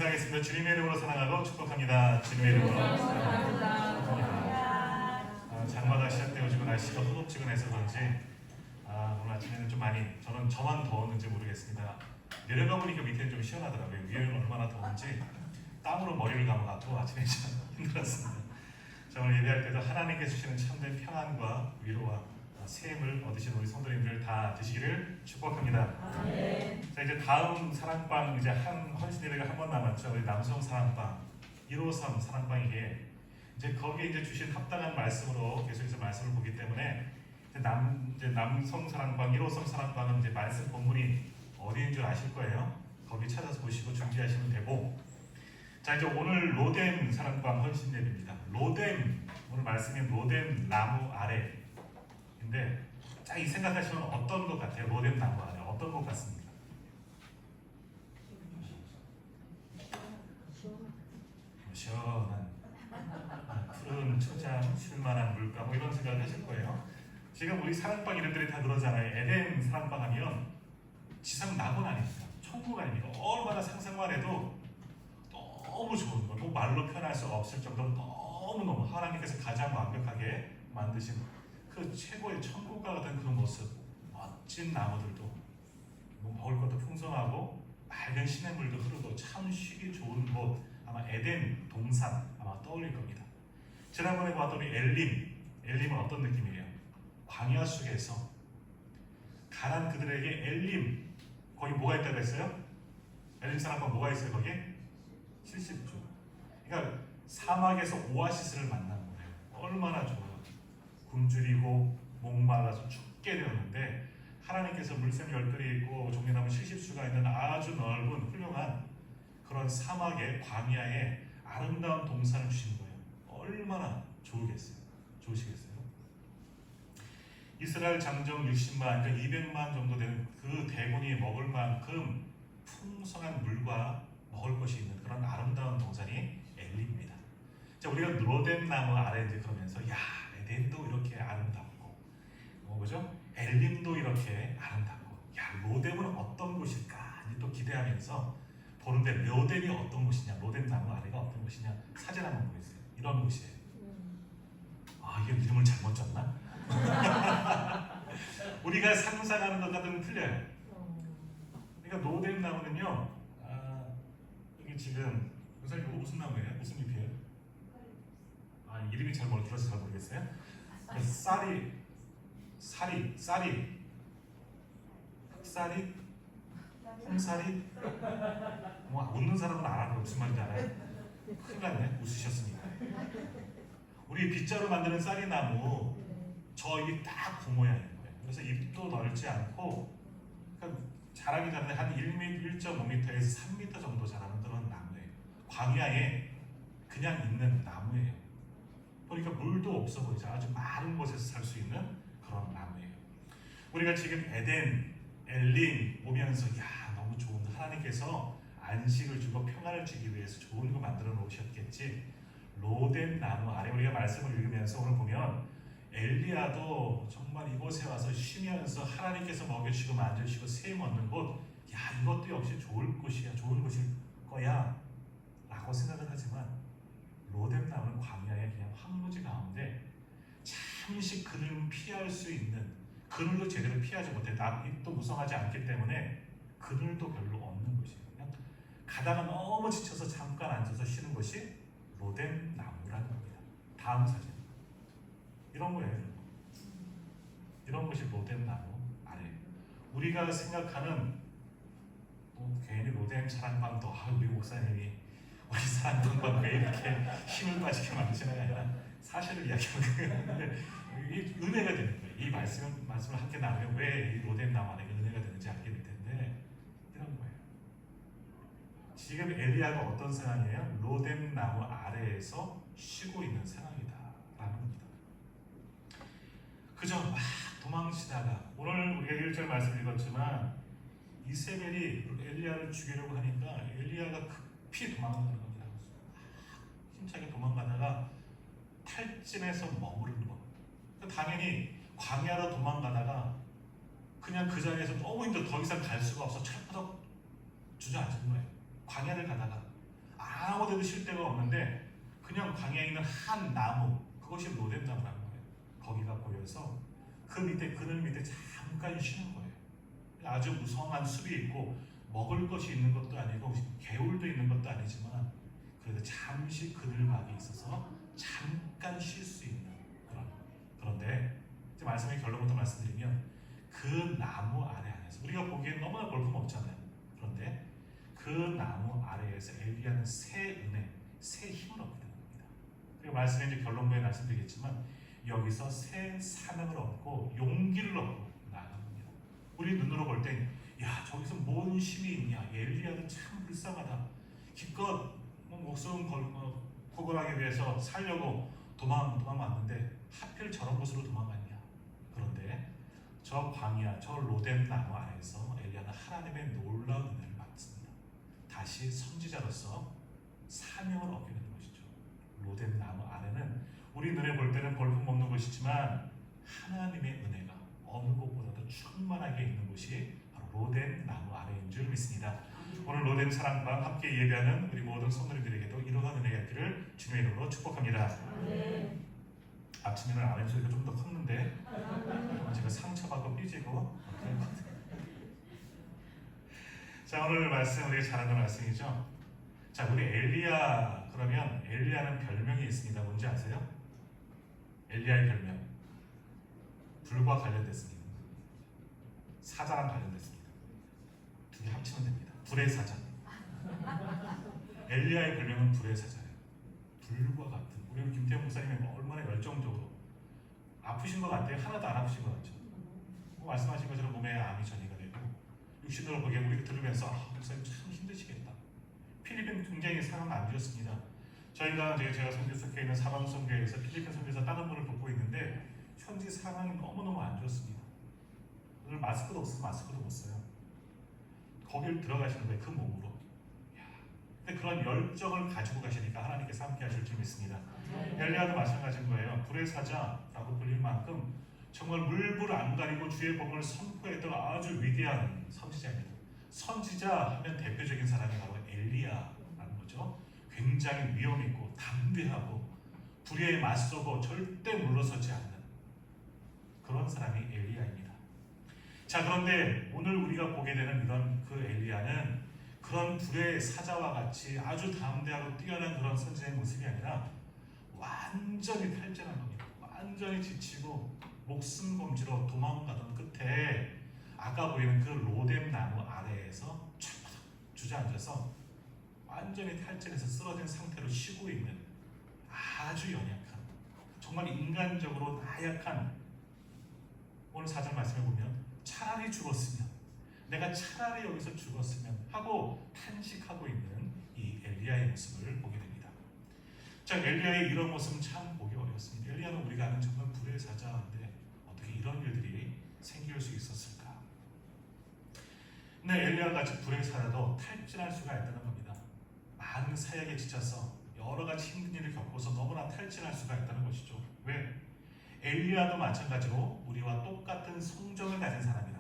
시작하겠습니다. 주님의 이름으로 사랑하고 축복합니다. 주님의 이름으로 사랑합니다. 장마가 시작되어지고 날씨가 후덥지근해서 그런지 오늘 아침에는 좀 많이 저만 더웠는지 모르겠습니다. 내려가 보니까 밑에는 좀 시원하더라고요. 위에는 얼마나 더운지 땀으로 머리를 감아갖고 아침에 참 힘들었습니다. 자, 오늘 예배할 때도 하나님께서 주시는 참된 평안과 위로와 샘을 얻으신 우리 성도님들 다 되시기를 축복합니다. 자, 이제 다음 사랑방 이제 헌신 예배가 한 번 남았죠. 우리 남성 사랑방 153 사랑방에게 이제 거기에 이제 주신 합당한 말씀으로 계속해서 말씀을 보기 때문에 이제 남성 사랑방 153 사랑방은 이제 말씀 본문이 어디인 줄 아실 거예요. 거기 찾아서 보시고 준비하시면 되고, 자 이제 오늘 로뎀 사랑방 헌신 예배입니다. 로뎀, 오늘 말씀인 로뎀 나무 아래인데, 자 이 생각하시면 어떤 것 같아요? 로뎀 나무 아래 어떤 것 같습니까? 시원한 푸른 초장, 쉴만한 물가 뭐 이런 생각을 하실 거예요. 지금 우리 사랑방 이름들이 다 그러잖아요. 에덴 사랑방 하면 지상 낙원 아닙니까? 천국 아닙니까? 얼마나 상상만 해도 너무 좋은 거, 뭐 말로 표현할 수 없을 정도로 너무너무 하나님께서 가장 완벽하게 만드신 그 최고의 천국과 같은 그 모습, 멋진 나무들도 뭐 먹을 것도 풍성하고 맑은 시냇물도 흐르고 참 쉬기 좋은 곳, 아마 에덴 동산 아마 떠올릴 겁니다. 지난번에 봤더니 엘림은 어떤 느낌이에요? 광야 속에서 가난 그들에게 엘림, 거기 뭐가 있다고 했어요? 엘림 사람과 뭐가 있어요 거기에? 70조. 그러니까 사막에서 오아시스를 만난 거예요. 얼마나 좋아요. 굶주리고 목말라서 죽게 되었는데 하나님께서 물샘 열들이 있고 종려나무 70수가 있는 아주 넓은 훌륭한 그런 사막의 광야에 아름다운 동산을 주신 거예요. 얼마나 좋으시겠어요? 이스라엘 장정 60만, 그러니까 200만 정도 되는 그 대군이 먹을 만큼 풍성한 물과 먹을 것이 있는 그런 아름다운 동산이 엘리입니다. 자, 우리가 로뎀 나무 아래 이제 그러면서 야, 에덴도 이렇게 아름답고, 그죠? 엘림도 이렇게 아름답고, 야, 로뎀은 어떤 곳일까? 또 기대하면서 보는데 로뎀이 어떤 곳이냐, 로뎀 나무 아래가 어떤 곳이냐, 사진 한번 보겠어요. 이런 곳이에요. 이게 이름을 잘못 졌나? 우리가 상상하는 것과는 틀려요. 그러니까 로뎀 나무는요, 이게 지금 이거 무슨 나무예요? 무슨 잎이에요? 이름이 잘 들어서 잘 모르겠어요. 흑사리, 홍사리. 뭐 웃는 사람은 알아요. 무슨 말인지 알아요? 큰일 났네. 웃으셨으니까. 우리 빗자루 만드는 쌀이나무 저 잎이 딱 그 모양인 거예요. 그래서 잎도 넓지 않고, 그러니까 자라기 전에 한 1.5m에서 3m 정도 자라는 그런 나무예요. 광야에 그냥 있는 나무예요. 보니까 물도 없어 보이죠. 아주 마른 곳에서 살 수 있는 그런 나무예요. 우리가 지금 에덴, 엘림 오면서 야 너무 좋은, 하나님께서 안식을 주고 평안을 주기 위해서 좋은 거 만들어 놓으셨겠지. 로뎀 나무 아래 우리가 말씀을 읽으면서 오늘 보면 엘리야도 정말 이곳에 와서 쉬면서 하나님께서 먹여주시고 만져주시고 샘 얻는 곳, 야 이것도 역시 좋은 곳일 거야 라고 생각을 하지만, 로뎀 나무는 광야의 그냥 황무지 가운데 잠시 그늘 피할 수 있는, 그늘도 제대로 피하지 못해, 잎도 무성하지 않기 때문에 그늘도 별로 없는 곳이에요. 그냥 가다가 너무 지쳐서 잠깐 앉아서 쉬는 것이 로뎀 나무라는 겁니다. 다음 사진. 이런 거예요. 이런 것이 로뎀 나무 아래. 우리가 생각하는 괜히 로뎀 사랑방도 우리 목사님이 우리 사랑방방 왜 이렇게 힘을 빠지게 만드시나가 아니라 사실을 이야기하는 건데, 이 은혜가 되는 거예요. 이 말씀을 함께 나누면 왜 이 로뎀 나무 아래가 은혜가 되는지 알게 될 텐데, 이런 거예요. 지금 엘리야가 어떤 상황이에요? 로뎀 나무 아래에서 쉬고 있는 상황이다라는 겁니다. 그저 막 도망치다가, 오늘 우리가 1절 말씀 읽었지만 이세벨이 엘리야를 죽이려고 하니까 엘리야가 급히 도망가는 겁니다. 힘차게 도망가다가 탈진해서 머무르는 것. 당연히 광야로 도망가다가 그냥 그 자리에서 너무 힘들어 더 이상 갈 수가 없어 철푸덕 주저앉은 거예요. 광야를 가다가 아무데도 쉴 데가 없는데 그냥 광야에 있는 한 나무, 그것이 로뎀 나무라는 거예요. 거기가 보여서 그 밑에, 그늘 밑에 잠깐 쉬는 거예요. 아주 무성한 숲이 있고 먹을 것이 있는 것도 아니고 개울도 있는 것도 아니지만 그래도 잠시 그늘막이 있어서 잠깐 쉴 수 있는 그런데 이제 말씀의 결론부터 말씀드리면 그 나무 아래 안에서 우리가 보기엔 너무나 볼품없잖아요. 그런데 그 나무 아래에서 엘리야는 새 은혜, 새 힘을 얻게 되는 겁니다. 그리고 말씀의 이제 결론부에 말씀드리겠지만 여기서 새 사명을 얻고 용기를 얻고 나아가는 겁니다. 우리 눈으로 볼 땐 야, 저기서 뭔 힘이 있냐, 엘리야는 참 불쌍하다, 기껏 목숨 구걸하기 위해서 살려고 도망 왔는데 하필 저런 곳으로 도망갔냐. 그런데 저 광야, 저 로뎀 나무 아래에서 엘리야는 하나님의 놀라운 은혜를 받습니다. 다시 선지자로서 사명을 얻게 되는 것이죠. 로뎀 나무 아래는 우리 눈에 볼 때는 볼품없는 곳이지만 하나님의 은혜가 어느 곳보다도 충만하게 있는 곳이 바로 로뎀 나무 아래인 줄 믿습니다. 오늘 로뎀 사랑방 함께 예배하는 우리 모든 성도님들에게도 이러한 은혜가 있기를 주님의 이름으로 축복합니다. 아침에는 아멘 소리가 좀 더 컸는데 제가 상처받고 삐지고. 자, 오늘 말씀 우리가 잘 아는 말씀이죠. 자, 우리 엘리야, 그러면 엘리야는 별명이 있습니다. 뭔지 아세요? 엘리야의 별명 불과 관련됐습니다. 사자랑 관련됐습니다. 두 개 합치면 됩니다. 불의 사자. 엘리야의 별명은 불의 사자예요. 불과 같은. 우리 김태형 목사님이 얼마나 열정적으로 아프신 것 같아요. 하나도 안 아프신 것 같죠. 말씀하신 것처럼 몸에 암이 전이가 되고 육신으로 보기에 우리 들으면서 목사님 참 힘드시겠다. 필리핀 굉장히 상황 안 좋습니다. 저희가 제가 선교석에 있는 사방선교회에서 필리핀 선교사 다른 분을 돕고 있는데 현지 상황이 너무너무 안 좋습니다. 오늘 마스크도 없으면 마스크도 못 써요. 거길 들어가시는 거예요. 그 몸으로. 근데 그런 열정을 가지고 가시니까 하나님께서 함께 하실 줄 믿습니다. 엘리야도 마찬가지인 거예요. 불의 사자라고 불릴 만큼 정말 물불 안 가리고 주의 복음을 선포했던 아주 위대한 선지자입니다. 선지자 하면 대표적인 사람이 바로 엘리야라는 거죠. 굉장히 위험 있고 담대하고 불의에 맞서고 절대 물러서지 않는 그런 사람이 엘리야입니다. 자, 그런데 오늘 우리가 보게 되는 이런 그 엘리야는 그런 불의 사자와 같이 아주 담대하고 뛰어난 그런 선지자의 모습이 아니라 완전히 탈진한 겁니다. 완전히 지치고 목숨 검지로 도망가던 끝에 아까 보이는 그 로뎀 나무 아래에서 주저앉아서 완전히 탈진해서 쓰러진 상태로 쉬고 있는 아주 연약한, 정말 인간적으로 나약한, 오늘 4절 말씀에 보면 차라리 죽었으면, 내가 차라리 여기서 죽었으면 하고 탄식하고 있는 이 엘리야의 모습을 보게 됩니다. 자, 엘리야의 이런 모습은 참 보기 어렵습니다. 엘리야는 우리가 아는 정말 불의 사자인데 어떻게 이런 일들이 생길 수 있었을까? 근데 엘리야 같이 불의 사자도 탈진할 수가 있다는 겁니다. 많은 사역에 지쳐서 여러 가지 힘든 일을 겪어서 너무나 탈진할 수가 있다는 것이죠. 왜? 엘리야도 마찬가지로 우리와 똑같은 성정을 가진 사람이다.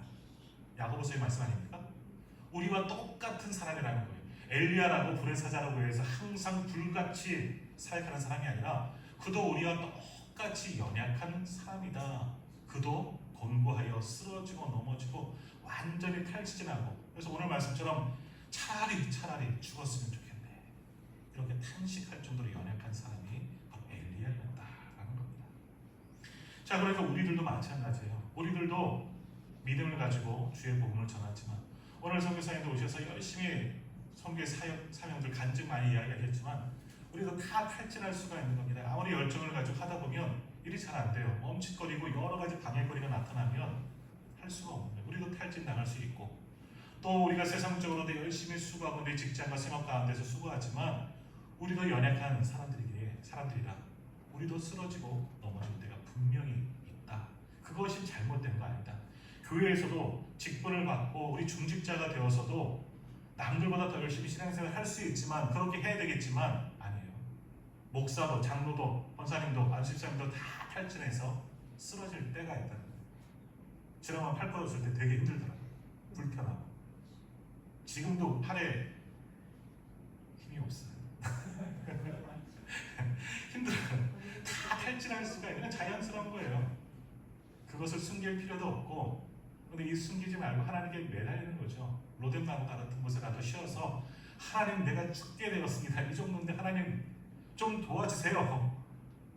야고보서의 말씀 아닙니까? 우리와 똑같은 사람이라는 거예요. 엘리야라고 불의 사자라고 해서 항상 불같이 사역하는 사람이 아니라 그도 우리와 똑같이 연약한 사람이다. 그도 곤고하여 쓰러지고 넘어지고 완전히 탈진하고, 그래서 오늘 말씀처럼 차라리 죽었으면 좋겠네, 이렇게 탄식할 정도로 연약한 사람이 바로 엘리야였다라는 겁니다. 자, 그러니까 우리들도 마찬가지예요. 우리들도 믿음을 가지고 주의 복음을 전하지만, 오늘 선교사님도 오셔서 열심히 선교의 사명들 간증 많이 이야기하셨지만 우리도 다 탈진할 수가 있는 겁니다. 아무리 열정을 가지고 하다 보면 일이 잘 안 돼요. 멈칫거리고 여러 가지 방해거리가 나타나면 할 수가 없는 거예요. 우리도 탈진 당할 수 있고, 또 우리가 세상적으로도 열심히 수고하고 내 직장과 생업 가운데서 수고하지만 우리도 연약한 사람들이라 우리도 쓰러지고 넘어질 때가 분명히 있다. 그것이 잘못된 거 아니다. 교회에서도 직분을 받고 우리 중직자가 되어서도 남들보다 더 열심히 신앙생활을 할 수 있지만, 그렇게 해야 되겠지만 아니에요. 목사도 장로도 권사님도 안식사님도 다 탈진해서 쓰러질 때가 있다는 거예요. 지난번 팔 부러졌을 때 되게 힘들더라고요. 불편하고. 지금도 팔에 힘이 없어요. 탈진할 수가 있는 자연스러운 거예요. 그것을 숨길 필요도 없고, 근데 이 숨기지 말고 하나님께 매달리는 거죠. 로뎀나무 같은 곳에 가서 쉬어서 하나님 내가 죽게 되었습니다. 이 정도인데 하나님 좀 도와주세요.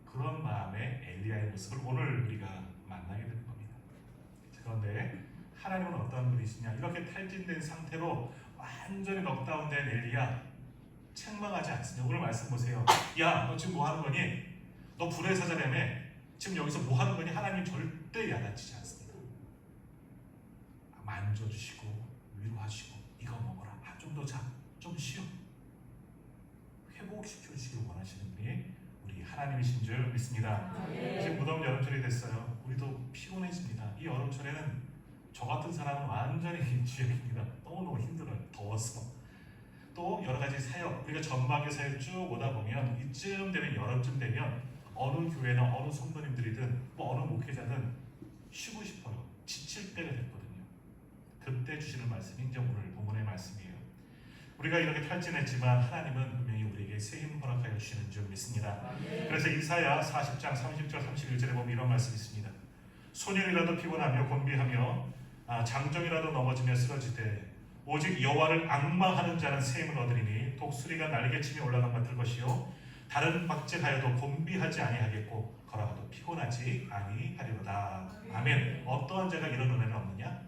그런 마음에 엘리야의 모습을 오늘 우리가 만나게 되는 겁니다. 그런데 하나님은 어떤 분이시냐? 이렇게 탈진된 상태로 완전히 넉다운된 엘리야 책망하지 않습니다. 오늘 말씀 보세요. 야, 너 지금 뭐 하는 거니? 너 불의 사자라며? 지금 여기서 뭐 하는 거니? 하나님 절대 야단치지 않습니다. 만져주시고 위로하시고 이거 먹어라. 좀 더 자. 좀 쉬어. 회복시켜 주시길 원하시는 분이 우리 하나님이신 줄 믿습니다. 지금 무더운 여름철이 됐어요. 우리도 피곤해집니다. 이 여름철에는 저 같은 사람은 완전히 지역입니다. 너무너무 힘들어요. 더워서. 또 여러 가지 사역, 우리가 전방의 사역 쭉 오다 보면 이쯤 되면 여름쯤 되면 어느 교회나 어느 성도님들이든 뭐 어느 목회자든 쉬고 싶어요. 지칠 때가 됐거든요. 그때 주시는 말씀이 이제 오늘 본문의 말씀이에요. 우리가 이렇게 탈진했지만 하나님은 분명히 우리에게 새 힘 허락하여 주시는 줄 믿습니다. 그래서 이사야 40장 30절 31절에 보면 이런 말씀이 있습니다. 소년이라도 피곤하며 곤비하며 장정이라도 넘어지며 쓰러지되 오직 여호와를 앙망하는 자는 새 힘을 얻으리니 독수리가 날개치며 올라간 것 같을 것이요 다른 박제하여도 곤비하지 아니하겠고 걸어가도 피곤하지 아니하리로다. 아멘. 어떠한 자가 이런 은혜는 없느냐? 다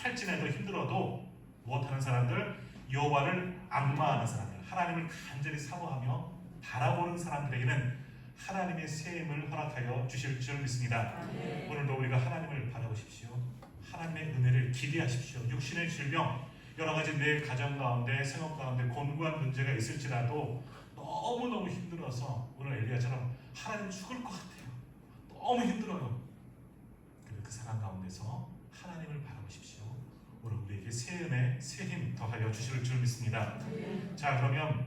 탈진해도 힘들어도 무엇하는 사람들? 여호와를 앙망하는 사람들, 하나님을 간절히 사모하며 바라보는 사람들에게는 하나님의 새 힘을 허락하여 주실 줄 믿습니다. 오늘도 우리가 하나님을 바라보십시오. 하나님의 은혜를 기대하십시오. 육신의 질병, 여러 가지 내 가정 가운데, 생업 가운데 곤고한 문제가 있을지라도 너무너무 힘들어서 오늘 엘리야처럼 하나님 죽을 것 같아요. 너무 힘들어요. 그래서 그 상황 가운데서 하나님을 바라보십시오. 오늘 우리에게 새 은혜, 새 힘 더하여 주실 줄 믿습니다. 자, 그러면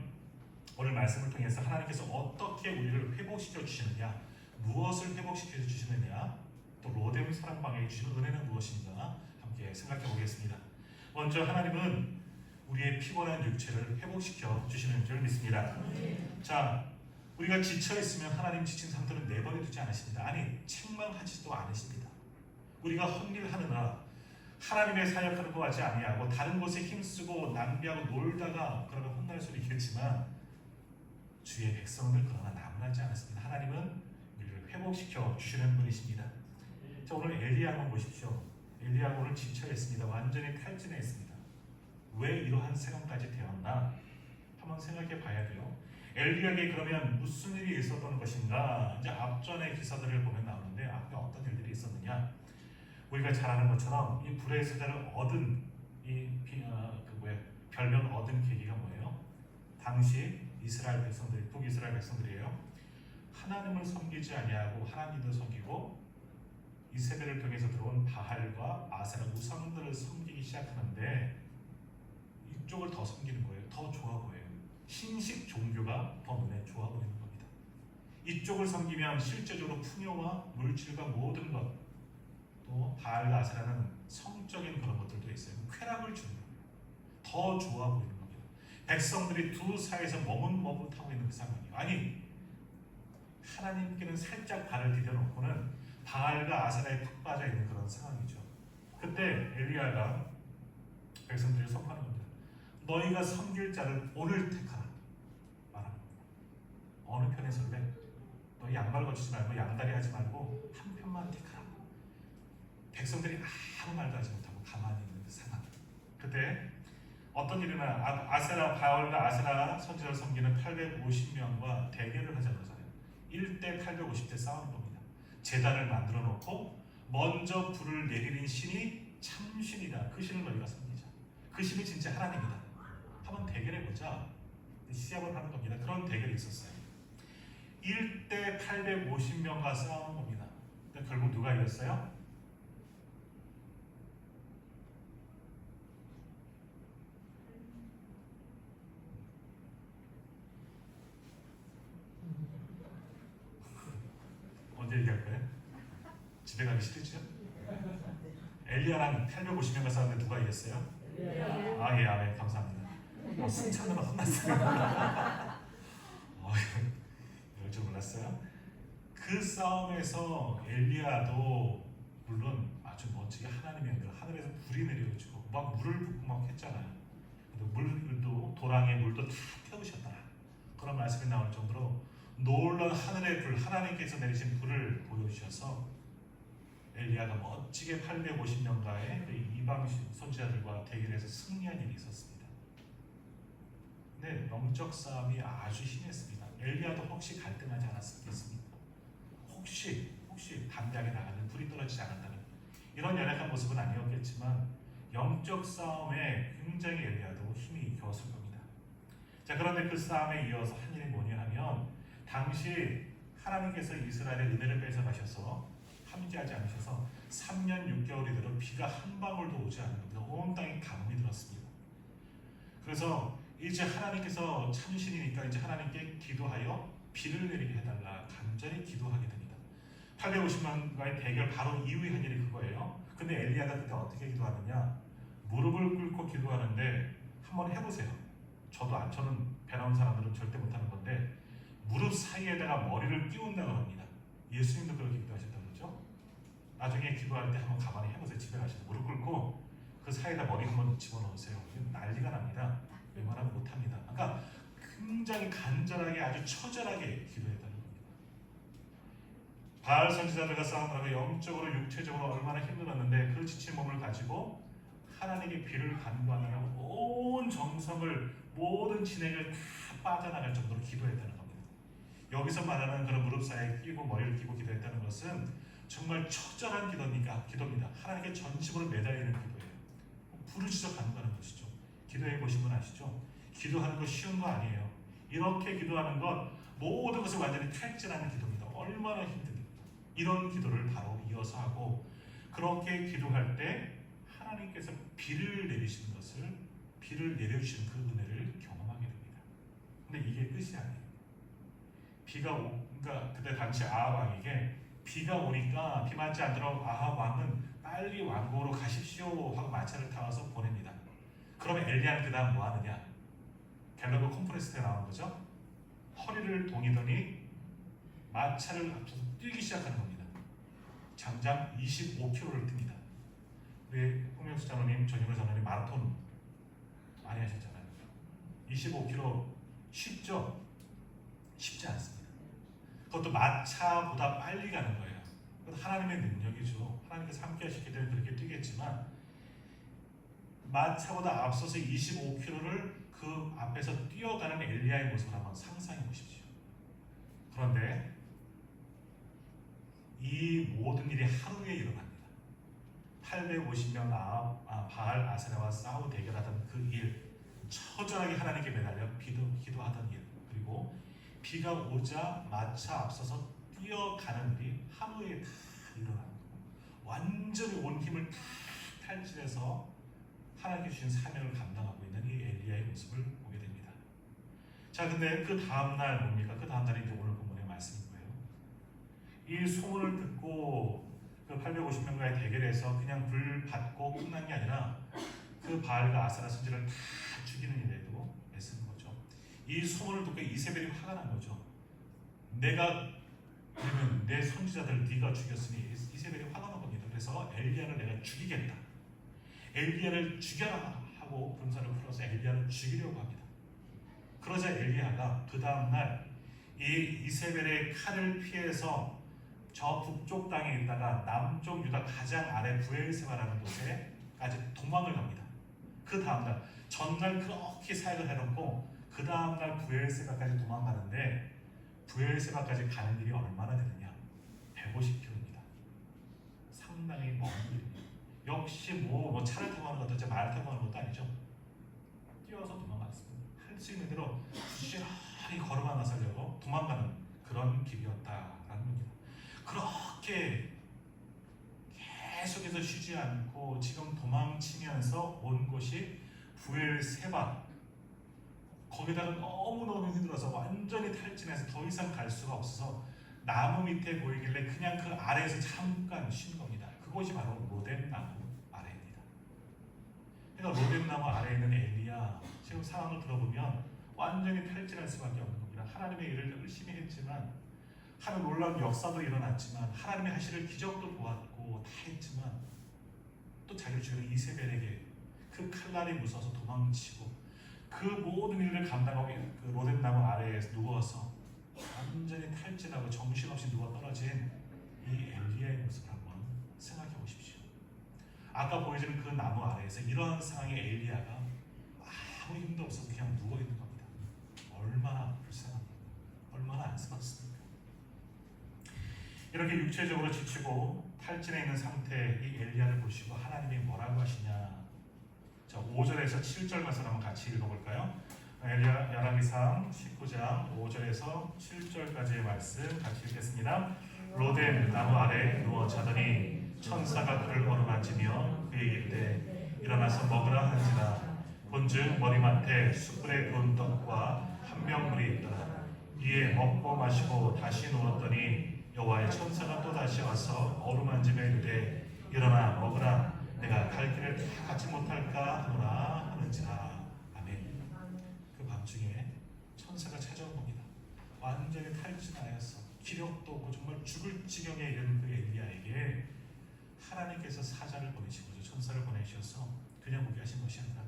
오늘 말씀을 통해서 하나님께서 어떻게 우리를 회복시켜 주시느냐, 무엇을 회복시켜 주시느냐, 또 로뎀 사랑방에 주시는 은혜는 무엇인가 함께 생각해 보겠습니다. 먼저 하나님은 우리의 피곤한 육체를 회복시켜 주시는 줄 믿습니다. 자, 우리가 지쳐 있으면 하나님 지친 상태를 내버려 두지 않으십니다. 아니, 책망하지도 않으십니다. 우리가 헛일하느라 하나님의 사역하는 것 같지 아니하고 다른 곳에 힘쓰고 낭비하고 놀다가 그러면 혼날 수는 있겠지만 주의 백성들 그러나 나무라지 않았습니다. 하나님은 우리를 회복시켜 주시는 분이십니다. 자, 오늘 엘리야 한번 보십시오. 엘리야가 오늘 지쳐 있습니다. 완전히 탈진해 있습니다. 왜 이러한 상황까지 되었나 한번 생각해 봐야 돼요. 엘리야에게 그러면 무슨 일이 있었던 것인가? 이제 앞전의 기사들을 보면 나오는데 앞에 어떤 일들이 있었느냐? 우리가 잘 아는 것처럼 이 불의 세자를 얻은 별명을 얻은 계기가 뭐예요? 당시 이스라엘 백성들이, 북이스라엘 백성들이에요. 하나님을 섬기지 아니하고 하나님도 섬기고 이세벨을 통해서 들어온 바할과 아세라 우상들을 섬기기 시작하는데 이쪽을 더 섬기는 거예요. 더 좋아 보여요. 신식 종교가 더 눈에 좋아 보이는 겁니다. 이쪽을 섬기면 실제적으로 풍요와 물질과 모든 것, 또 바알과 아세라는 성적인 그런 것들도 있어요. 쾌락을 주는 거예요. 더 좋아 보이는 겁니다. 백성들이 두 사이에서 머뭇머뭇하고 있는 그 상황이에요. 아니, 하나님께는 살짝 발을 디뎌놓고는 바알과 아세라에 푹 빠져 있는 그런 상황이죠. 그때 엘리야가 백성들을 선포하는 겁니다. 너희가 섬길 자를 오늘 택하라 말하는 겁니다. 어느 편에 설래? 너희 양말 거치지 말고 양다리 하지 말고 한 편만 택하라. 백성들이 아무 말도 하지 못하고 가만히 있는 그 상황. 그때 어떤 일이나 아세라 바알과 아세라 선지자를 섬기는 850명과 대결을 하자는 거잖아요. 1대 850대 싸우는 겁니다. 제단을 만들어 놓고 먼저 불을 내리는 신이 참신이다. 그 신을 너희가 섬기자. 그 신이 진짜 하나님이다. 한번 대결해보자. 시합을 하는 겁니다. 그런 대결이 있었어요. 1대 850명과 싸우는 겁니다. 근데 결국 누가 이겼어요? 언제 얘기할 거예요? 집에 가기 싫으죠? 엘리야랑 850명과 싸웠는데 누가 이겼어요? 아, 예, 아멘. 감사합니다. 승천으로 혼났어요. 이럴 줄 몰랐어요. 그 싸움에서 엘리야도 물론 아주 멋지게 하나님의 은혜로 하늘에서 불이 내려오고 막 물을 붓고 막 했잖아요. 물도 도랑에 물도 다 태우셨더라. 그런 말씀이 나올 정도로 놀라운 하늘의 불, 하나님께서 내리신 불을 보여주셔서 엘리야가 멋지게 850년가의 그 이방 선지자들과 대결해서 승리한 일이 있었습니다. 네, 영적 싸움이 아주 심했습니다. 엘리야도 혹시 갈등하지 않았겠습니까? 혹시 담대하게 나가는 불이 떨어지지 않았다면 이런 연약한 모습은 아니었겠지만 영적 싸움에 굉장히 엘리야도 힘이 겨웠을 겁니다. 자, 그런데 그 싸움에 이어서 한 일이 뭐냐 하면 당시 하나님께서 이스라엘의 은혜를 뺏어가셔서 함께하지 않으셔서 3년 6개월이 되도 비가 한 방울도 오지 않는 겁니다. 온 땅이 가뭄이 들었습니다. 그래서 이제 하나님께서 참신이니까 이제 하나님께 기도하여 비를 내리게 해달라 간절히 기도하게 됩니다. 850만과의 대결 바로 이후에 한 일이 그거예요. 근데 엘리야가 그때 어떻게 기도하느냐, 무릎을 꿇고 기도하는데 한번 해보세요. 저는 배 나온 사람들은 절대 못하는 건데 무릎 사이에다가 머리를 끼운다고 합니다. 예수님도 그렇게 기도하셨다고 그러죠. 나중에 기도할 때 한번 가만히 해보세요. 집에 가셔서 무릎 꿇고 그 사이에다 머리 한번 집어넣으세요. 난리가 납니다. 웬만하면 못합니다. 그러니까 굉장히 간절하게 아주 처절하게 기도했다는 겁니다. 바알 선지자들과 싸우느라고 영적으로 육체적으로 얼마나 힘들었는데 그 지친 몸을 가지고 하나님의 비를 간구하느라고 온 정성을 모든 진액을 다 빠져나갈 정도로 기도했다는 겁니다. 여기서 말하는 그런 무릎 사이에 끼고 머리를 끼고 기도했다는 것은 정말 처절한 기도입니다. 하나님께 전심으로 매달리는 기도예요. 부르짖어 간구하는 것이죠. 기도해 보신 분 아시죠? 기도하는 거 쉬운 거 아니에요. 이렇게 기도하는 것 모든 것을 완전히 탈진하는 기도입니다. 얼마나 힘듭니까? 이런 기도를 바로 이어서 하고 그렇게 기도할 때 하나님께서 비를 내리시는 것을 비를 내려주시는 그 은혜를 경험하게 됩니다. 근데 이게 끝이 아니에요. 그러니까 그때 당시 아합 왕에게 비가 오니까 비 맞지 않도록 아합 왕은 빨리 왕궁으로 가십시오 하고 마차를 타서 보냅니다. 그러면 엘리야는 그 다음 뭐 하느냐? 갤러그 콘퍼런스 때 나온 거죠. 허리를 동이더니 마차를 앞서서 뛰기 시작하는 겁니다. 장장 25km를 뜁니다. 우리 홍명수 장로님, 전유물 장로님 마라톤 많이 하셨잖아요. 25km 쉽죠? 쉽지 않습니다. 그것도 마차보다 빨리 가는 거예요. 그것도 하나님의 능력이죠. 하나님께서 함께 하시기 때문에 그렇게 뛰겠지만 마차보다 앞서서 25km를 그 앞에서 뛰어가는 엘리야의 모습을 한번 상상해 보십시오. 그런데 이 모든 일이 하루에 일어납니다. 850명 바알 아세라와 싸우 대결하던 그 일, 처절하게 하나님께 매달려 기도하던 일, 그리고 비가 오자 마차 앞서서 뛰어가는 일이 하루에 다 일어나는 거고 완전히 온 힘을 다 탈진해서 하나님께 주신 사명을 감당하고 있는 이 엘리야의 모습을 보게 됩니다. 자, 근데 그 다음날 뭡니까? 그 다음날이 이제 오늘 본문의 말씀인 거예요. 이 소문을 듣고 그 850명과의 대결에서 그냥 불 받고 끝난 게 아니라 그 바알과 아세라 선지를 다 죽이는 일에도 애쓰는 거죠. 이 소문을 듣고 이세벨이 화가 난 거죠. 내가 그러면 내 선지자들 네가 죽였으니 이세벨이 화가 난 겁니다. 그래서 엘리야를 내가 죽이겠다. 엘리야를 죽여라 하고 군사를 풀어서 엘리야를 죽이려고 합니다. 그러자 엘리야가 그 다음날 이 이세벨의 칼을 피해서 저 북쪽 땅에 있다가 남쪽 유다 가장 아래 부엘세바라는 곳에까지 도망을 갑니다. 그 다음날 전날 그렇게 사역을 해놓고 그 다음날 부엘세바까지 도망가는데 부엘세바까지 가는 길이 얼마나 되느냐? 150km입니다. 상당히 먼 길입니다. 역시 뭐 차를 타고 가는 것도 말을 타고 가는 것도 아니죠. 뛰어서 도망갔습니다. 할 수 있는 대로 부지런히 걸어가 나서려고 도망가는 그런 길이었다라는 겁니다. 그렇게 계속해서 쉬지 않고 지금 도망치면서 온 곳이 부엘세바, 거기다가 너무너무 힘들어서 완전히 탈진해서 더 이상 갈 수가 없어서 나무 밑에 보이길래 그냥 그 아래에서 잠깐 쉰 겁니다. 그곳이 바로 로뎀나무 아래입니다. 그러니까 로뎀나무 아래에 있는 엘리야, 지금 상황을 들어보면 완전히 탈진할 수밖에 없는 겁니다. 하나님의 일을 열심히 했지만 하는 놀라운 역사도 일어났지만 하나님의 하시는 기적도 보았고 다 했지만 또 자기 주인 이세벨에게 그 칼날이 무서워서 도망치고 그 모든 일을 감당하고 그 로뎀나무 아래에 누워서 완전히 탈진하고 정신없이 누워 떨어진 이 엘리야의 모습을 한번 생각해 보십시오. 아까 보여주는 그 나무 아래에서 이러한 상황의 엘리야가 아무 힘도 없어서 그냥 누워 있는 겁니다. 얼마나 불쌍합니까? 얼마나 안쓰럽습니까? 이렇게 육체적으로 지치고 탈진해 있는 상태의 이 엘리야를 보시고 하나님이 뭐라고 하시냐? 자, 5절에서 7절 말씀 한번 같이 읽어볼까요? 엘리야 열왕기상 19장 5절에서 7절까지의 말씀 같이 읽겠습니다. 로뎀 나무 아래 누워 자더니 천사가 그를 어루만지며 그에게 이르되 일어나서 먹으라 한지라. 본즉 머리맡에 숯불에 구운 떡과 한 명물이 있더라. 이에 먹고 마시고 다시 누웠더니 여호와의 천사가 또 다시 와서 어루만지며 이르되 일어나 먹으라. 내가 갈 길을 다 갖지 못할까 하노라 하는지라. 아멘. 그 밤중에 천사가 찾아온 겁니다. 완전히 탈진하여서 기력도 없고 정말 죽을 지경에 이른 그 엘리야에게 하나님께서 사자를 보내시고 천사를 보내셔서 그냥 보게 하신 것이 아니라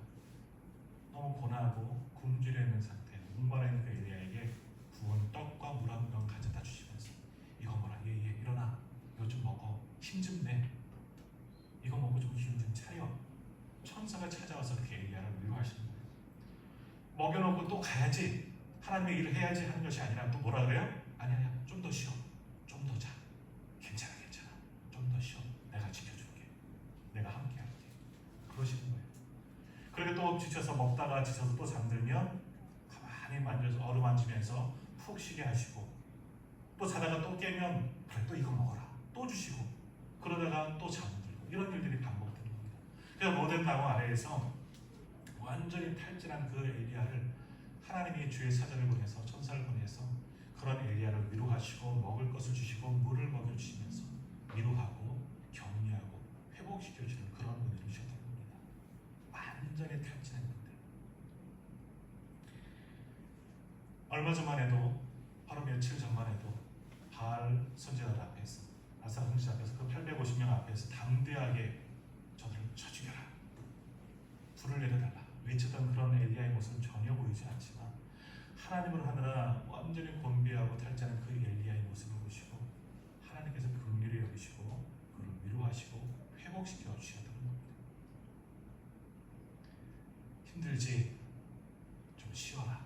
너무 고나고 굶주려 있는 상태, 목마르 있는 그 엘리야에게 구운 떡과 물 한 병 가져다 주시면서 이거 뭐라, 얘 일어나, 이거 좀 먹어, 힘 좀 내, 이거 먹고 좀 기운 좀 차려. 천사가 찾아와서 그 엘리야를 위로하시는 거예요. 먹여놓고 또 가야지, 하나님의 일을 해야지 하는 것이 아니라 또 뭐라 그래요? 아니야, 좀 더 쉬어, 좀 더 자, 괜찮아, 좀 더 쉬어, 내가 지켜줄게, 내가 함께할게, 그러시는 거예요. 그리고 또 지쳐서 먹다가 지쳐서 또 잠들면 가만히 만져서 어루만지면서 푹 쉬게 하시고, 또 자다가 또 깨면 그래, 또 이거 먹어라, 또 주시고, 그러다가 또 잠들고, 이런 일들이 반복되는 겁니다. 그래서 로뎀 나무 아래에서 완전히 탈진한 그 엘리야를 하나님이 주의 사자를 보내서, 천사를 보내서 그런 엘리야를 위로하시고 먹을 것을 주시고 물을 먹여주시면서 위로하고 격려하고 회복시켜주는 그런 은혜를 주셨던 겁니다. 완전히 탈진했는데, 얼마 전만 해도, 바로 며칠 전만 해도 바알 선지자들 앞에서, 아사라 선지자 앞에서 그 850명 앞에서 담대하게 저들을 쳐 죽여라, 불을 내려달라 외쳤던 그런 엘리야의 모습은 전혀 보이지 않지만 하나님을 하느라 완전히 곤비하고 탈진한 그 엘리야의 모습을 보시고 하나님께서 긍휼히 여기시고 그를 위로하시고 회복시켜 주셨던 겁니다. 힘들지? 좀 쉬어라.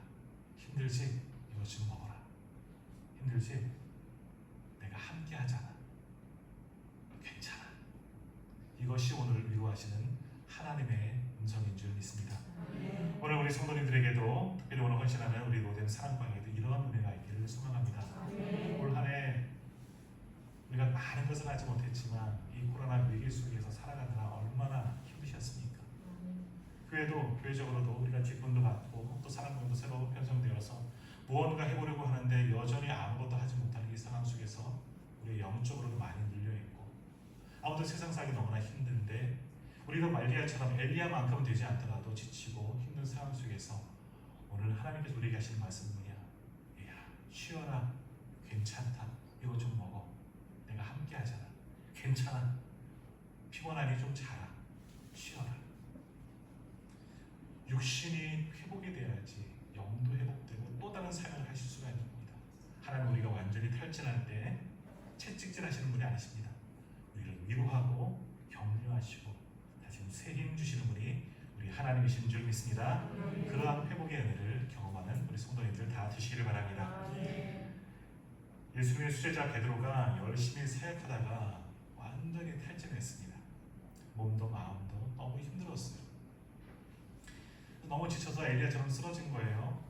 힘들지? 이것 좀 먹어라. 힘들지? 내가 함께 하잖아. 괜찮아. 이것이 오늘 위로하시는 하나님의 음성인 줄 믿습니다. 오늘 우리 성도님들에게도, 특별히 오늘 헌신하는 우리 로뎀 사랑방에도 이러한 은혜가 있기를 소망합니다. 올 한 해 우리가 많은 것을 하지 못했지만 이 코로나 위기 속에서 살아가느라 얼마나 힘드셨습니까? 그래도 교회적으로도 우리가 기쁨도 받고 또 사랑방도 새로 편성되어서 무언가 해보려고 하는데 여전히 아무것도 하지 못하는 이 상황 속에서 우리 영적으로도 많이 눌려있고 아무튼 세상 살기 너무나 힘든데 우리도 말리야처럼 엘리야만큼은 되지 않더라도 지치고 힘든 상황 속에서 오늘 하나님께서 우리에게 하시는 말씀은 뭐냐? 야, 쉬어라. 괜찮다. 이거 좀 먹어. 내가 함께 하잖아. 괜찮아. 피곤하니 좀 자라. 쉬어라. 육신이 회복이 돼야지 영도 회복되고 또 다른 삶을 하실 수가 있는 겁니다. 하나님 우리가 완전히 탈진할 때 채찍질 하시는 분이 아니십니다. 우리를 위로하고 격려하시고 새 힘 주시는 분이 우리 하나님이신 줄 믿습니다. 그러한 회복의 은혜를 경험하는 우리 성도님들 다 되시기를 바랍니다. 예수님의 수제자 베드로가 열심히 사역하다가 완전히 탈진했습니다. 몸도 마음도 너무 힘들었어요. 너무 지쳐서 엘리야처럼 쓰러진 거예요.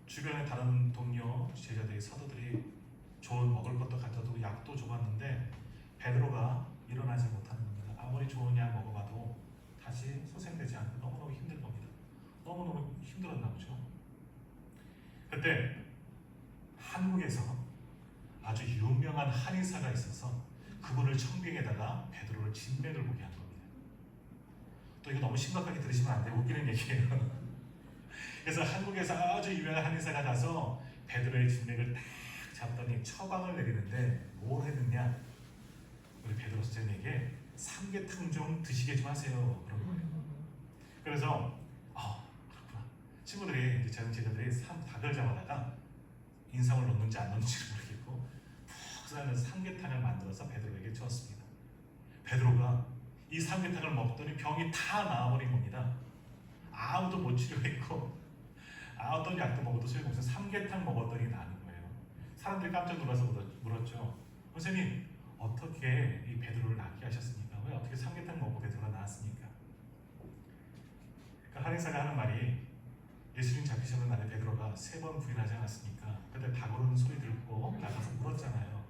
주변에 다른 동료 제자들이, 사도들이 좋은 먹을 것도 갖다 두고 약도 줘봤는데 베드로가 일어나지 못하는 겁니다. 아무리 좋은 약 먹어봐도 다시 소생되지 않고 너무너무 힘든 겁니다. 너무너무 힘들었나 보죠. 그때 한국에서 아주 유명한 한의사가 있어서 그분을 청빙에다가 베드로를 진맥을 보게 한 겁니다. 또 이거 너무 심각하게 들으시면 안 돼요. 웃기는 얘기예요. 그래서 한국에서 아주 유명한 한의사가 가서 베드로의 진맥을 딱 잡더니 처방을 내리는데 뭘 했느냐? 우리 베드로 선생님에게 삼계탕 좀 드시게 좀 하세요. 그런 거예요. 그래서 그렇구나. 친구들이 이제 젊은 제자들이 닭을 잡아다가 인삼을 넣는지 안 넣는지를 모르겠고 푹 삶은 삼계탕을 만들어서 베드로에게 주었습니다. 베드로가 이 삼계탕을 먹더니 병이 다 나아버린 겁니다. 아무도 못 치료했고 어떤 약도 먹어도 소용없어요. 삼계탕 먹었더니 나는 거예요. 사람들이 깜짝 놀라서 물었죠. 선생님 어떻게 이 베드로를 낫게 하셨습니까? 왜 어떻게 삼계탕 먹고 베드로가 나았습니까? 그 한의사가 하는 말이 예수님 잡히시는 날에 베드로가 3번 부인하지 않았습니까? 그때 닭 오르는 소리 듣고 나가서 울었잖아요.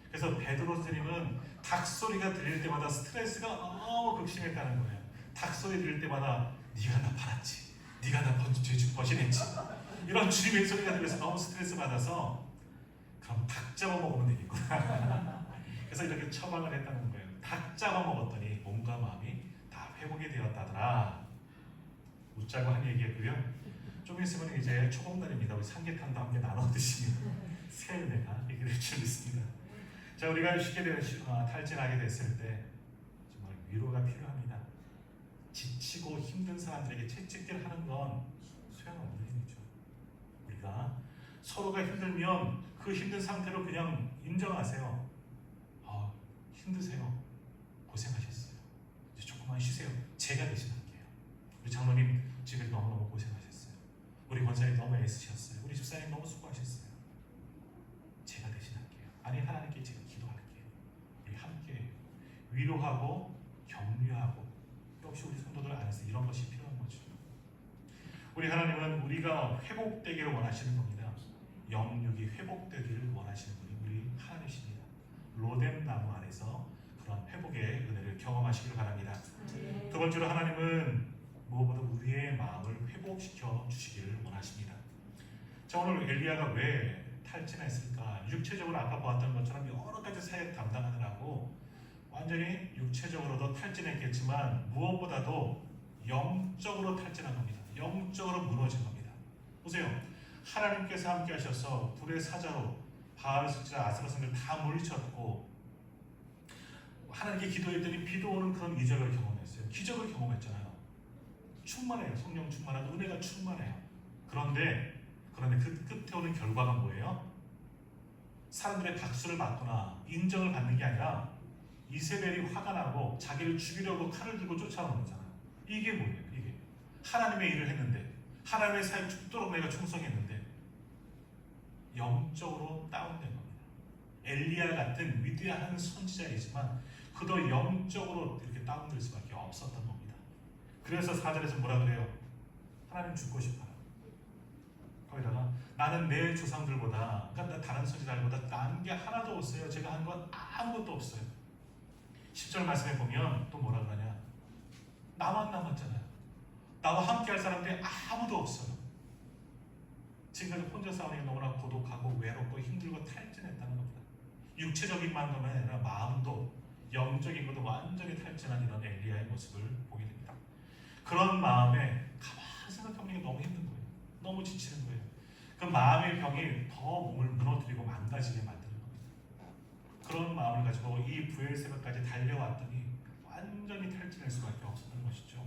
그래서 베드로 선생님은 닭 소리가 들릴 때마다 스트레스가 너무 극심했다는 거예요. 닭 소리 들릴 때마다 네가 나 팔았지, 네가 나 죄 버신했지, 이런 주님의 소리가 들려서 너무 스트레스 받아서 그럼 닭 잡아 먹으면 되겠구나. 그래서 이렇게 처방을 했다는 거예요. 닭 잡아 먹었더니 몸과 마음이 다 회복이 되었다더라. 웃자고 한 얘기였고요. 좀 있으면 이제 초복날입니다. 우리 삼계탕도 함께 나눠 드시면 새 은혜가 있게 될 줄 믿습니다. 자, 우리가 쉽게 탈진하게 됐을 때 정말 위로가 필요합니다. 지치고 힘든 사람들에게 채찍질 하는 건 소용없는 일이죠. 우리가 서로가 힘들면 그 힘든 상태로 그냥 인정하세요. 힘드세요. 고생하셨어요. 이제 조금만 쉬세요. 제가 대신할게요. 우리 장로님 지금 너무너무 고생하셨어요. 우리 권사님 너무 애쓰셨어요. 우리 집사님 너무 수고하셨어요. 제가 대신할게요. 아니, 하나님께 제가 기도할게요. 우리 함께 위로하고 격려하고, 역시 우리 성도들 안에서 이런 것이 필요한 거죠. 우리 하나님은 우리가 회복되기를 원하시는 겁니다. 영육이 회복되기를 원하시는 분이 우리 하나님이십니다. 로뎀 나무 안에서 그런 회복의 은혜를 경험하시기를 바랍니다. 두 번째로 하나님은 무엇보다 우리의 마음을 회복시켜 주시기를 원하십니다. 자, 오늘 엘리야가 왜 탈진했을까? 육체적으로 아까 보았던 것처럼 여러 가지 사역 담당하느라고 완전히 육체적으로도 탈진했겠지만 무엇보다도 영적으로 탈진한 겁니다. 영적으로 무너진 겁니다. 보세요. 하나님께서 함께 하셔서 불의 사자로 바알, 숫자, 아스라 성들 다 물리쳤고 하나님께 기도했더니 비도 오는 그런 이적을 경험했어요. 기적을 경험했잖아요. 충만해요. 성령 충만하고 은혜가 충만해요. 그런데 그 끝에 오는 결과가 뭐예요? 사람들의 박수를 받거나 인정을 받는 게 아니라 이세벨이 화가 나고 자기를 죽이려고 칼을 들고 쫓아오는 거잖아요. 이게 뭐예요? 이게 하나님의 일을 했는데, 하나님의 사역 죽도록 내가 충성했는데 영적으로 다운된 겁니다. 엘리야 같은 위대한 선지자이지만 그도 영적으로 이렇게 다운될 수밖에 없었던 겁니다. 그래서 4절에서 뭐라 그래요? 하나님 죽고 싶어요. 거기다가 나는 내 조상들보다, 그러니까 다른 선지자들보다 나은 게 하나도 없어요. 제가 한 건 아무것도 없어요. 10절 말씀에 보면 또 뭐라 그러냐? 나만 남았잖아요. 나와 함께 할 사람들이 아무도 없어요. 지금까지 혼자 싸우는 게 너무나 고독하고 외롭고 힘들고 탈진했다는 겁니다. 육체적인 만큼만 아니라 마음도, 영적인 것도 완전히 탈진한 이런 엘리야의 모습을 보게 됩니다. 그런 마음에 가만히 생각해보는 게 너무 힘든 거예요. 너무 지치는 거예요. 그 마음의 병이 더 몸을 무너뜨리고 망가지게 만드는 겁니다. 그런 마음을 가지고 이 부의 새벽까지 달려왔더니 완전히 탈진할 수밖에 없었던 것이죠.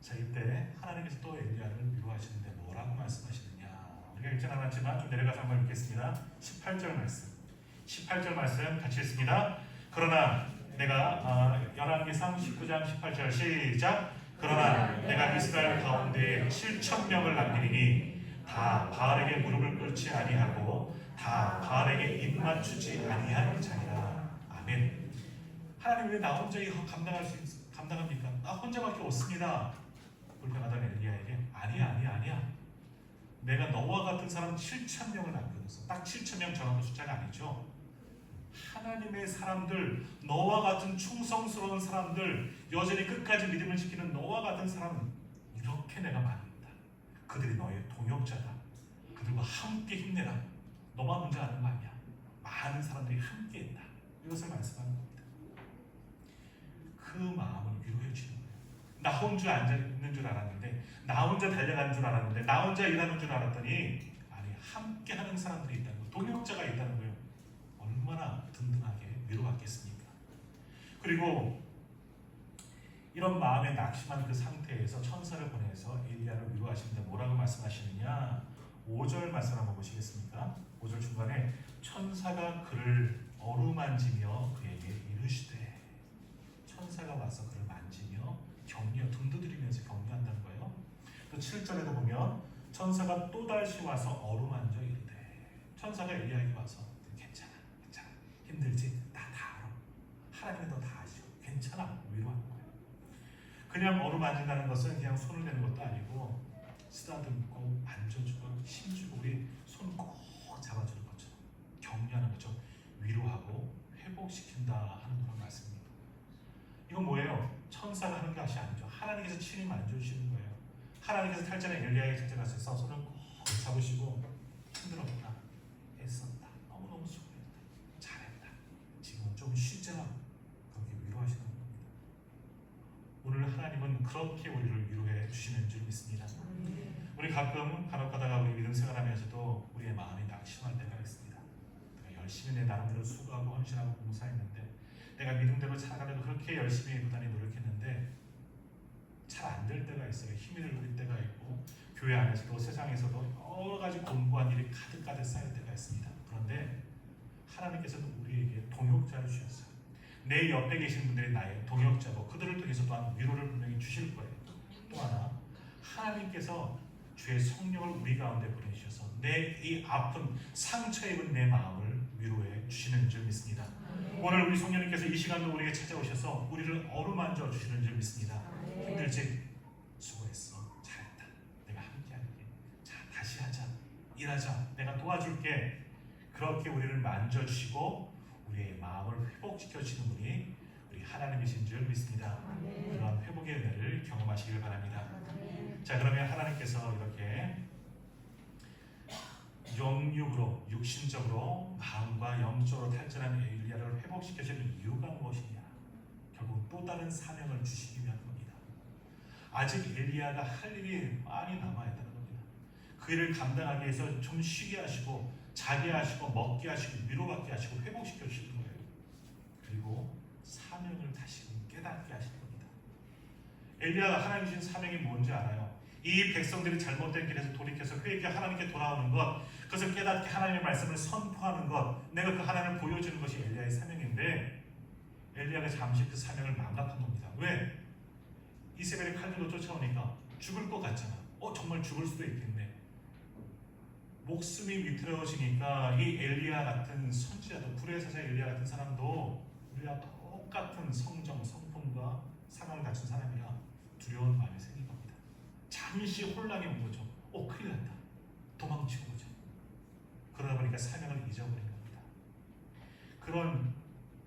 자, 이때 하나님께서 또 엘리야를 위로하시는데 뭐라고 말씀하시느냐? 우리가 읽지 않았지만 좀 내려가서 한번 읽겠습니다. 18절 말씀. 18절 말씀 같이 읽습니다. 그러나 내가 열왕기상 19장 18절 시작. 그러나 내가 이스라엘 가운데 7,000명을 남기리니 다 바알에게 무릎을 꿇지 아니하고 다 바알에게 입 맞추지 아니하는 자니라. 아멘. 하나님 왜 나 혼자 이거 감당합니까? 나 혼자밖에 없습니다. 불평하던 엘리야에게 아니야. 내가 너와 같은 사람 7,000명을 남겨뒀어. 딱 7,000명 정확한 숫자가 아니죠. 하나님의 사람들, 너와 같은 충성스러운 사람들, 여전히 끝까지 믿음을 지키는 너와 같은 사람은 이렇게 내가 많다. 그들이 너의 동역자다. 그들과 함께 힘내라. 너만 혼자 하는 거 아니야. 많은 사람들이 함께 했다. 이것을 말씀하는 겁니다. 그 마음을 위로해 주는 거예요. 나 혼자 앉아 있는 줄 알았는데, 나 혼자 달려가는 줄 알았는데, 나 혼자 일하는 줄 알았더니 아니, 함께하는 사람들이 있다는 거예요. 동역자가 있다는 거예요. 얼마나 든든하게 위로받겠습니까? 그리고 이런 마음에 낙심한 그 상태에서 천사를 보내서 엘리야를 위로하시는데 뭐라고 말씀하시느냐? 5절 말씀 한번 보시겠습니까? 5절 중간에 천사가 그를 어루만지며 그에게 이르시되, 천사가 와서 그를 만지며 격려, 등 두드리면서 격려한다는 거예요. 또 7절에도 보면 천사가 또다시 와서 어루만져 이르되, 천사가 엘리야에게 와서 괜찮아, 괜찮아, 힘들지? 나 다 알아. 하나님이 너 다 아시죠? 괜찮아, 위로하는 거예요. 그냥 어루만진다는 것은 그냥 손을 대는 것도 아니고 쓰다듬고 만져주고 힘주고 우리 손 꼭 잡아주는 것처럼 격려하는 것처럼 위로하고 회복시킨다 하는 그런 말씀입니다. 이건 뭐예요? 천사가 하는 것이 아니죠. 하나님께서 친히 만져주시는 거예요. 하나님께서 탈전에 엘리야에게 찾아가셔서 손을 꼭 잡으시고 힘들었구나, 애썼다, 너무너무 수고했다, 잘했다, 지금은 좀 쉬자, 그렇게 위로하시는 겁니다. 오늘 하나님은 그렇게 우리를 위로해 주시는 줄 믿습니다. 우리 가끔 간혹가다가 우리 믿음 생활하면서도 우리의 마음이 낙심할 때가 있습니다. 내가 열심히 내 나름대로 수고하고 헌신하고 봉사했는데, 내가 믿음대로 살아가려고 그렇게 열심히 부단히 노력했는데 잘 안 될 때가 있어요. 힘이 들 때가 있고 교회 안에서도 세상에서도 여러 가지 공부한 일이 가득가득 쌓일 때가 있습니다. 그런데 하나님께서는 우리에게 동역자를 주셨어요. 내 옆에 계신 분들이 나의 동역자고 그들을 통해서 또한 위로를 분명히 주실 거예요. 또 하나, 하나님께서 주의 성령을 우리 가운데 보내주셔서 내 이 아픈 상처 입은 내 마음을 위로해 주시는 줄 믿습니다. 오늘 우리 성령님께서 이 시간도 우리에게 찾아오셔서 우리를 어루만져 주시는 줄 믿습니다. 힘들지? 수고했어, 잘했다, 내가 함께할게, 자 다시 하자, 일하자, 내가 도와줄게, 그렇게 우리를 만져주시고 우리의 마음을 회복시켜 주시는 분이 우리 하나님이신 줄 믿습니다. 그런 회복의 은혜를 경험하시길 바랍니다. 자, 그러면 하나님께서 이렇게 영육으로, 육신적으로, 마음과 영적으로 탈전한 엘리야를 회복시켜주는 이유가 무엇이냐? 결국 또 다른 사명을 주시기 위한 겁니다. 아직 엘리야가 할 일이 많이 남아있다는 겁니다. 그 일을 감당하기 위해서 좀 쉬게 하시고 자게 하시고 먹게 하시고 위로받게 하시고 회복시켜 주시는 거예요. 그리고 사명을 다시금 깨닫게 하시는 겁니다. 엘리야가 하나님 주신 사명이 뭔지 알아요. 이 백성들이 잘못된 길에서 돌이켜서 회개 하나님께 돌아오는 것, 그것을 깨닫게 하나님의 말씀을 선포하는 것, 내가 그 하나님을 보여주는 것이 엘리야의 사명인데, 엘리야가 잠시 그 사명을 망각한 겁니다. 왜? 이세벨의 칼들로 쫓아오니까 죽을 것 같잖아. 정말 죽을 수도 있겠네. 목숨이 위태로워지니까 이 엘리야 같은 선지자도, 불의 사자 엘리야 같은 사람도 우리와 똑같은 성정, 성품과 상황을 갖춘 사람이라 두려운 마음이 생긴 겁니다. 잠시 혼란이 온 거죠. 큰일 났다, 도망치고 오죠. 그러다 보니까 사명을 잊어버린 겁니다. 그런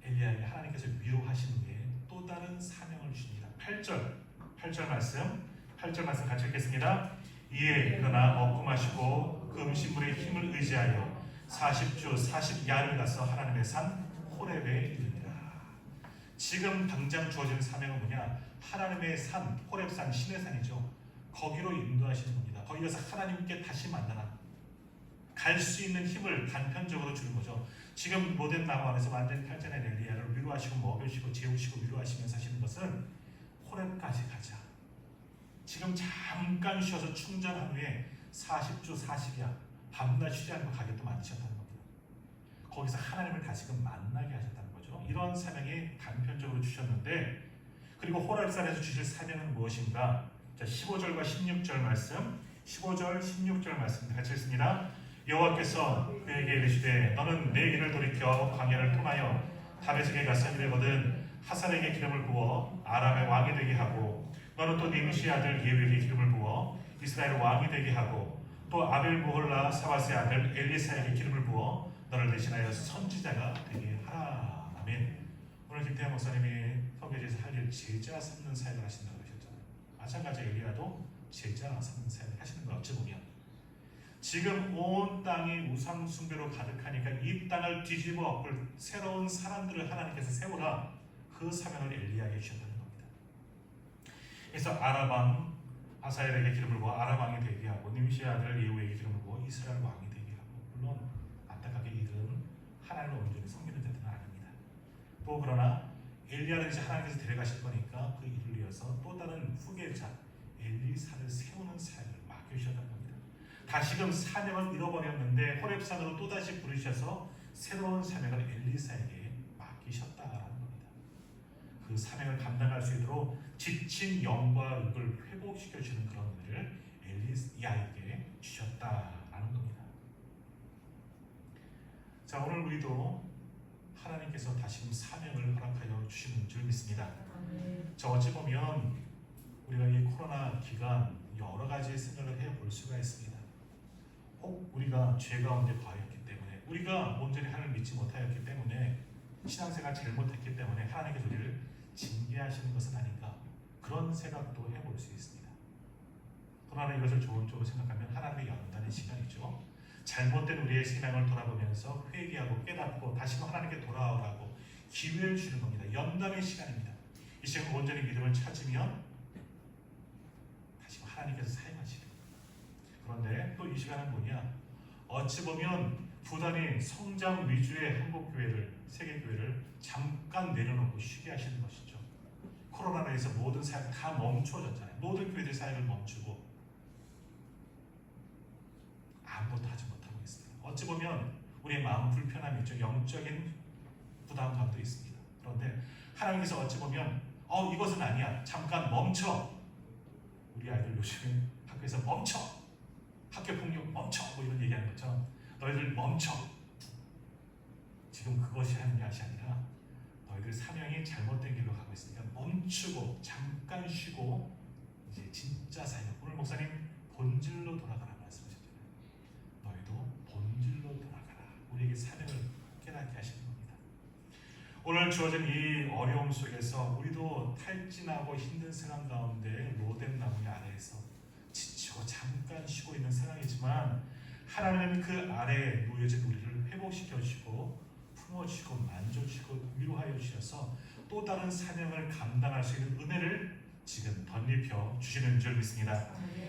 엘리야에게 하나님께서 위로하시는 후에 또 다른 사명을 주십니다. 8절 말씀 같이 읽겠습니다. 이에 일어나 먹고 마시고 그 음식물의 힘을 의지하여 40주 40야를 가서 하나님의 산 호렙에 이르니라. 지금 당장 주어진 사명은 뭐냐? 하나님의 산, 호렙산, 신의 산이죠. 거기로 인도하시는 겁니다. 거기 가서 하나님께 다시 만나라. 갈 수 있는 힘을 단편적으로 주는 거죠. 지금 모든 나무 안에서 완전히 탈전한 엘리야를 위로하시고 먹여주시고 재우시고 위로하시면서 하시는 것은 호렙까지 가자. 지금 잠깐 쉬어서 충전한 후에 40주 40야 밤낮 쉬지 않고 가게도 만드셨다는 겁니다. 거기서 하나님을 다시금 만나게 하셨다는 거죠. 이런 사명이 단편적으로 주셨는데, 그리고 호렙산에서 주실 사명은 무엇인가? 자, 15절과 16절 말씀, 15절 16절 말씀 같이 읽습니다. 여호와께서 그에게 이르시되 너는 내 길을 돌이켜 광야를 통하여 다메섹에 가서 이르거든 하산에게 기름을 부어 아람의 왕이 되게 하고, 너는 또 nim시의 아들 예후에게 기름을 부어 이스라엘 왕이 되게 하고, 또 아벨무홀라 사바스의 아들 엘리사에게 기름을 부어 너를 대신하여 선지자가 되게 하라. 아멘. 오늘 김태현 목사님이 설교에서 할 일 제자 삼는 사역을 하신다고 하셨잖아요. 마찬가지 엘리야도 제자 삼는 사역을 하시는 거 어찌 보면 지금 온 땅이 우상 숭배로 가득하니까 이 땅을 뒤집어 엎을 새로운 사람들을 하나님께서 세우라, 그 사명을 엘리야에게 주셨다는 겁니다. 그래서 아람 왕 하사엘에게 기름을 부어 아람 왕이 되게 하고, nim시의 아들 예후에게 기름을 부어 이스라엘 왕이 되게 하고, 또 그러나 엘리야를 이제 하나님께서 데려가실 거니까 그 일을 위해서 또 다른 후계자 엘리사를 세우는 사역을 맡겨주셨다는 겁니다. 다시금 사명을 잃어버렸는데 호렙산으로 또다시 부르셔서 새로운 사명을 엘리사에게 맡기셨다라는 겁니다. 그 사명을 감당할 수 있도록 지친 영과 육을 회복시켜주는 그런 은혜를 엘리야에게 주셨다라는 겁니다. 자, 오늘 우리도 하나님께서 다시금 사명을 허락하여 주시는 줄 믿습니다. 자, 어찌 보면 우리가 이 코로나 기간 여러 가지 생각을 해볼 수가 있습니다. 혹 우리가 죄 가운데 거하였기 때문에, 우리가 온전히 하나님을 믿지 못하였기 때문에, 신앙생활 잘못했기 때문에 하나님께서 우리를 징계하시는 것은 아닌가, 그런 생각도 해볼 수 있습니다. 그러나 이것을 좋은 쪽으로 생각하면 하나님의 연단의 시간이죠. 잘못된 우리의 신앙을 돌아보면서 회개하고 깨닫고 다시금 하나님께 돌아오라고 기회를 주는 겁니다. 연단의 시간입니다. 이 시간 온전히 믿음을 찾으면 다시금 하나님께서 사용하시는. 그런데 또 이 시간은 뭐냐? 어찌 보면 부단히 성장 위주의 한국교회를, 세계교회를 잠깐 내려놓고 쉬게 하시는 것이죠. 코로나로 인해서 모든 사역 다 멈춰졌잖아요. 모든 교회들 사역을 멈추고 아무것도 하지 못하고 있습니다. 어찌 보면 우리의 마음 불편함이 있죠. 영적인 부담감도 있습니다. 그런데 하나님께서 어찌 보면 이것은 아니야. 잠깐 멈춰. 우리 아이들 요즘에 학교에서 멈춰. 학교 폭력 멈춰. 뭐 이런 얘기하는 것처럼 너희들 멈춰. 지금 그것이 하는 것이 아니라 너희들 사명이 잘못된 길로 가고 있으니까 멈추고 잠깐 쉬고 이제 진짜 사역. 오늘 목사님 본질로 돌아가라 말씀하셨잖아요. 너희도 본질로 돌아가라. 우리에게 사명을 깨닫게 하시는 겁니다. 오늘 주어진 이 어려움 속에서 우리도 탈진하고 힘든 상황 가운데 로뎀 나무 아래에서 지치고 잠깐 쉬고 있는 상황이지만 하나님은 그 아래에 놓여진 우리를 회복시켜 주시고 품어주시고 만져주시고 위로하여 주셔서 또 다른 사명을 감당할 수 있는 은혜를 지금 덧입혀 주시는 줄 믿습니다.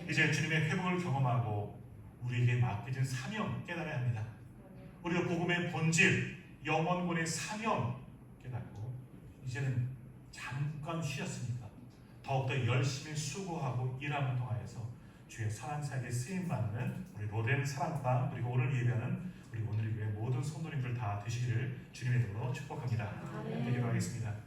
이제 주님의 회복을 경험하고 우리에게 맡겨진 사명 깨달아야 합니다. 우리가 복음의 본질, 영원군의 사명 깨닫고 이제는 잠깐 쉬었으니까 더욱더 열심히 수고하고 일함을 통하여서 주의 선한 사역에 쓰임받는 우리 로뎀 사랑방, 그리고 오늘 예배하는 우리 오늘 교회 모든 성도님들 다 되시기를 주님의 이름으로 축복합니다. 기도하겠습니다.